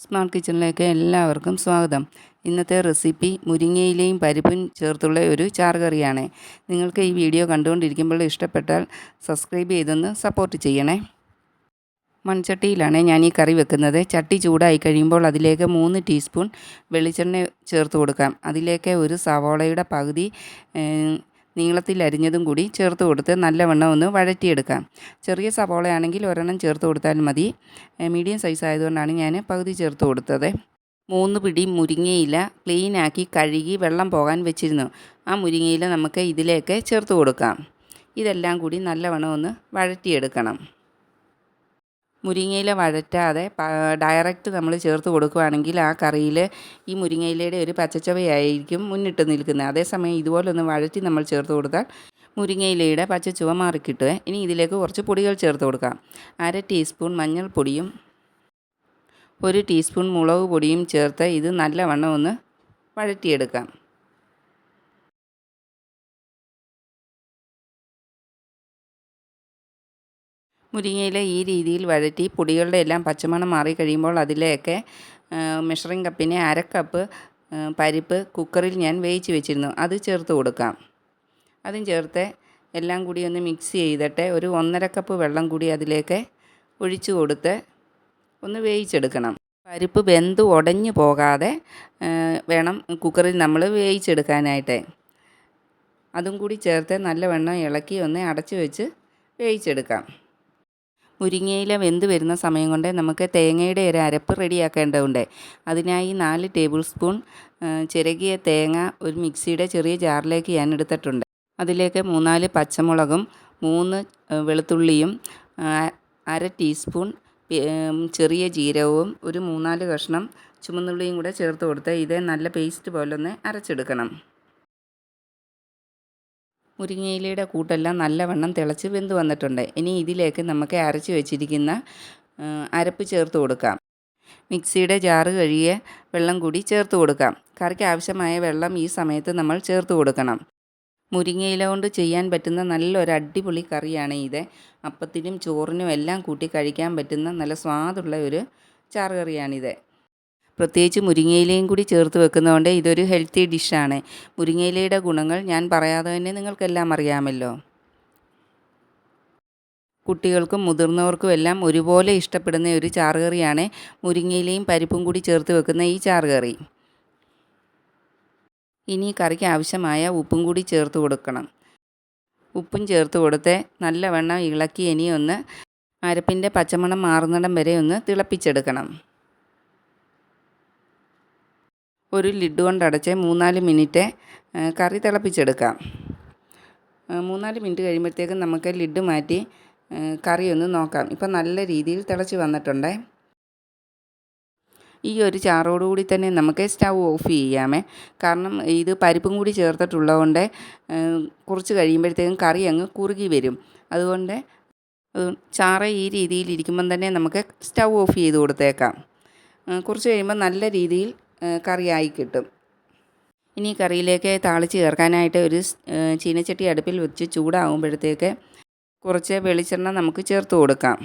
Smart കിച്ചണിലേക്ക് എല്ലാവർക്കും സ്വാഗതം. ഇന്നത്തെ റെസിപ്പി മുരിങ്ങയിലയും പരിപ്പും ചേർത്തുള്ള ഒരു ചാറുകറിയാണ്. നിങ്ങൾക്ക് ഈ വീഡിയോ കണ്ടുകൊണ്ടിരിക്കുമ്പോൾ ഇഷ്ടപ്പെട്ടാൽ സബ്സ്ക്രൈബ് ചെയ്തൊന്ന് സപ്പോർട്ട് ചെയ്യണേ. മൺചട്ടിയിലാണ് ഞാൻ ഈ കറി വെക്കുന്നത്. ചട്ടി ചൂടായി കഴിയുമ്പോൾ അതിലേക്ക് 3 ടീസ്പൂൺ വെളിച്ചെണ്ണ ചേർത്ത് കൊടുക്കാം. അതിലേക്ക് ഒരു സവാളയുടെ പകുതി നീളത്തിൽ അരിഞ്ഞതും കൂടി ചേർത്ത് കൊടുത്ത് നല്ലവണ്ണം ഒന്ന് വഴറ്റിയെടുക്കാം. ചെറിയ സവാളയാണെങ്കിൽ ഒരെണ്ണം ചേർത്ത് കൊടുത്താൽ മതി. മീഡിയം സൈസ് ആയതുകൊണ്ടാണ് ഞാൻ പകുതി ചേർത്ത് കൊടുത്തത്. 3 പിടി മുരിങ്ങയില ക്ലീനാക്കി കഴുകി വെള്ളം പോകാൻ വെച്ചിരുന്നു. ആ മുരിങ്ങയില നമുക്ക് ഇതിലേക്ക് ചേർത്ത് കൊടുക്കാം. ഇതെല്ലാം കൂടി നല്ലവണ്ണം ഒന്ന് വഴറ്റിയെടുക്കണം. മുരിങ്ങയില വഴറ്റാതെ ഡയറക്റ്റ് നമ്മൾ ചേർത്ത് കൊടുക്കുകയാണെങ്കിൽ ആ കറിയിൽ ഈ മുരിങ്ങയിലയുടെ ഒരു പച്ചച്ചുവയായിരിക്കും മുന്നിട്ട് നിൽക്കുന്നത്. അതേസമയം ഇതുപോലൊന്ന് വഴറ്റി നമ്മൾ ചേർത്ത് കൊടുത്താൽ മുരിങ്ങയിലയുടെ പച്ചച്ചുവ മാറിക്കിട്ടുക. ഇനി ഇതിലേക്ക് കുറച്ച് പൊടികൾ ചേർത്ത് കൊടുക്കാം. 1/2 ടീസ്പൂൺ മഞ്ഞൾപ്പൊടിയും 1 ടീസ്പൂൺ മുളക് പൊടിയും ചേർത്ത് ഇത് നല്ലവണ്ണം ഒന്ന് വഴറ്റിയെടുക്കാം. മുരിങ്ങയില ഈ രീതിയിൽ വഴറ്റി പൊടികളുടെ എല്ലാം പച്ചമണം മാറി കഴിയുമ്പോൾ അതിലേക്ക് മെഷറിംഗ് കപ്പിന് 1/2 കപ്പ് പരിപ്പ് കുക്കറിൽ ഞാൻ വേവിച്ച് വെച്ചിരുന്നു. അത് ചേർത്ത് കൊടുക്കാം. അതും ചേർത്ത് എല്ലാം കൂടി ഒന്ന് മിക്സ് ചെയ്തിട്ട് ഒരു 1.5 കപ്പ് വെള്ളം കൂടി അതിലേക്ക് ഒഴിച്ചു കൊടുത്ത് ഒന്ന് വേവിച്ചെടുക്കണം. പരിപ്പ് വെന്ത് ഉടഞ്ഞു പോകാതെ വേണം കുക്കറിൽ നമ്മൾ വേവിച്ചെടുക്കാനായിട്ട്. അതും കൂടി ചേർത്ത് നല്ലവണ്ണം ഇളക്കി ഒന്ന് അടച്ചു വെച്ച് വേവിച്ചെടുക്കാം. മുരിങ്ങയില വെന്ത് വരുന്ന സമയം കൊണ്ട് നമുക്ക് തേങ്ങയുടെ ഒരു അരപ്പ് റെഡിയാക്കേണ്ടതുണ്ട്. അതിനായി 4 ടേബിൾ സ്പൂൺ ചിരകിയ തേങ്ങ ഒരു മിക്സിയുടെ ചെറിയ ജാറിലേക്ക് ഞാൻ എടുത്തിട്ടുണ്ട്. അതിലേക്ക് 3-4 പച്ചമുളകും 3 വെളുത്തുള്ളിയും 1/2 ടീസ്പൂൺ ചെറിയ ജീരകവും ഒരു 3-4 കഷ്ണം ചുമന്നുള്ളിയും കൂടെ ചേർത്ത് കൊടുത്ത് ഇത് നല്ല പേസ്റ്റ് പോലെ ഒന്ന് അരച്ചെടുക്കണം. മുരിങ്ങയിലയുടെ കൂട്ടെല്ലാം നല്ലവണ്ണം തിളച്ച് വെന്ത് വന്നിട്ടുണ്ട്. ഇനി ഇതിലേക്ക് നമുക്ക് അരച്ച് വെച്ചിരിക്കുന്ന അരപ്പ് ചേർത്ത് കൊടുക്കാം. മിക്സിയുടെ ജാറ് കഴുകിയ വെള്ളം കൂടി ചേർത്ത് കൊടുക്കാം. കറിക്ക് ആവശ്യമായ വെള്ളം ഈ സമയത്ത് നമ്മൾ ചേർത്ത് കൊടുക്കണം. മുരിങ്ങയില കൊണ്ട് ചെയ്യാൻ പറ്റുന്ന നല്ലൊരു അടിപൊളി കറിയാണ് ഇത്. അപ്പത്തിനും ചോറിനും എല്ലാം കൂട്ടി കഴിക്കാൻ പറ്റുന്ന നല്ല സ്വാദുള്ള ഒരു ചാറുകറിയാണിത്. പ്രത്യേകിച്ച് മുരിങ്ങയിലയും കൂടി ചേർത്ത് വെക്കുന്നതുകൊണ്ട് ഇതൊരു ഹെൽത്തി ഡിഷാണ്. മുരിങ്ങയിലയുടെ ഗുണങ്ങൾ ഞാൻ പറയാതെ തന്നെ നിങ്ങൾക്കെല്ലാം അറിയാമല്ലോ. കുട്ടികൾക്കും മുതിർന്നവർക്കും എല്ലാം ഒരുപോലെ ഇഷ്ടപ്പെടുന്ന ഒരു ചാറുകറിയാണ് മുരിങ്ങയിലയും പരിപ്പും കൂടി ചേർത്ത് വെക്കുന്ന ഈ ചാറുകറി. ഇനി കറിക്ക് ആവശ്യമായ ഉപ്പും കൂടി ചേർത്ത് കൊടുക്കണം. ഉപ്പും ചേർത്ത് കൊടുത്ത് നല്ലവണ്ണം ഇളക്കി ഇനി ഒന്ന് അരപ്പിൻ്റെ പച്ചമണം മാറുന്നിടം വരെ ഒന്ന് തിളപ്പിച്ചെടുക്കണം. ഒരു ലിഡ് കൊണ്ട് അടച്ച് 3-4 മിനിറ്റ് കറി തിളപ്പിച്ചെടുക്കാം. 3-4 മിനിറ്റ് കഴിയുമ്പോഴത്തേക്കും നമുക്ക് ലിഡ് മാറ്റി കറി ഒന്ന് നോക്കാം. ഇപ്പം നല്ല രീതിയിൽ തിളച്ച് വന്നിട്ടുണ്ട്. ഈ ഒരു ചാറോടുകൂടി തന്നെ നമുക്ക് സ്റ്റൗ ഓഫ് ചെയ്യാമേ. കാരണം ഇത് പരിപ്പും കൂടി ചേർത്തിട്ടുള്ളതുകൊണ്ട് കുറച്ച് കഴിയുമ്പോഴത്തേക്കും കറി അങ്ങ് കുറുകി വരും. അതുകൊണ്ട് ചാറ് ഈ രീതിയിൽ ഇരിക്കുമ്പം തന്നെ നമുക്ക് സ്റ്റൗ ഓഫ് ചെയ്ത് കൊടുത്തേക്കാം. കുറച്ച് കഴിയുമ്പോൾ നല്ല രീതിയിൽ കറിയായി കിട്ടും. ഇനി കറിയിലേക്ക് താളിച്ച് ചേർക്കാനായിട്ട് ഒരു ചീനച്ചട്ടി അടുപ്പിൽ വെച്ച് ചൂടാകുമ്പോഴത്തേക്ക് കുറച്ച് വെളിച്ചെണ്ണ നമുക്ക് ചേർത്ത് കൊടുക്കാം.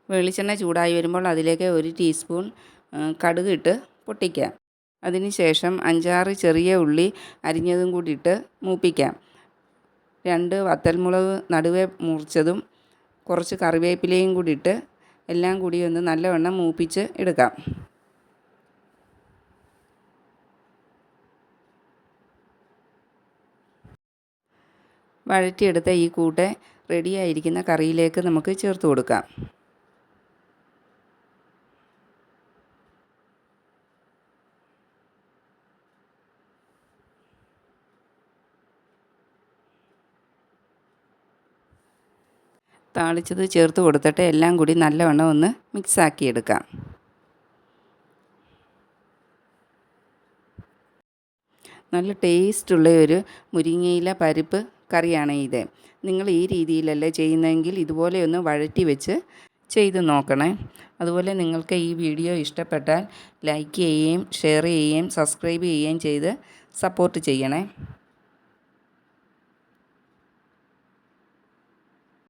വെളിച്ചെണ്ണ ചൂടായി വരുമ്പോൾ അതിലേക്ക് 1 ടീസ്പൂൺ കടുക് ഇട്ട് പൊട്ടിക്കാം. അതിനുശേഷം 5-6 ചെറിയ ഉള്ളി അരിഞ്ഞതും കൂടി ഇട്ട് മൂപ്പിക്കാം. 2 വറ്റൽമുളക് നടുവേ മുറിച്ചതും കുറച്ച് കറിവേപ്പിലയും കൂടി ഇട്ട് എല്ലാം കൂടി ഒന്ന് നല്ലവണ്ണം മൂപ്പിച്ച് എടുക്കാം. വഴറ്റിയെടുത്ത ഈ കൂട്ട് റെഡിയായിരിക്കുന്ന കറിയിലേക്ക് നമുക്ക് ചേർത്ത് കൊടുക്കാം. താളിച്ചത് ചേർത്ത് കൊടുത്തിട്ട് എല്ലാം കൂടി നല്ലവണ്ണം ഒന്ന് മിക്സാക്കി എടുക്കാം. നല്ല ടേസ്റ്റുള്ള ഒരു മുരിങ്ങയില പരിപ്പ് കറിയാണ് ഇത്. നിങ്ങൾ ഈ രീതിയിലല്ലേ ചെയ്യുന്നതെങ്കിൽ ഇതുപോലെ ഒന്ന് വഴറ്റി വെച്ച് ചെയ്ത് നോക്കണേ. അതുപോലെ നിങ്ങൾക്ക് ഈ വീഡിയോ ഇഷ്ടപ്പെട്ടാൽ ലൈക്ക് ചെയ്യുകയും ഷെയർ ചെയ്യുകയും സബ്സ്ക്രൈബ് ചെയ്യുകയും ചെയ്ത് സപ്പോർട്ട് ചെയ്യണേ.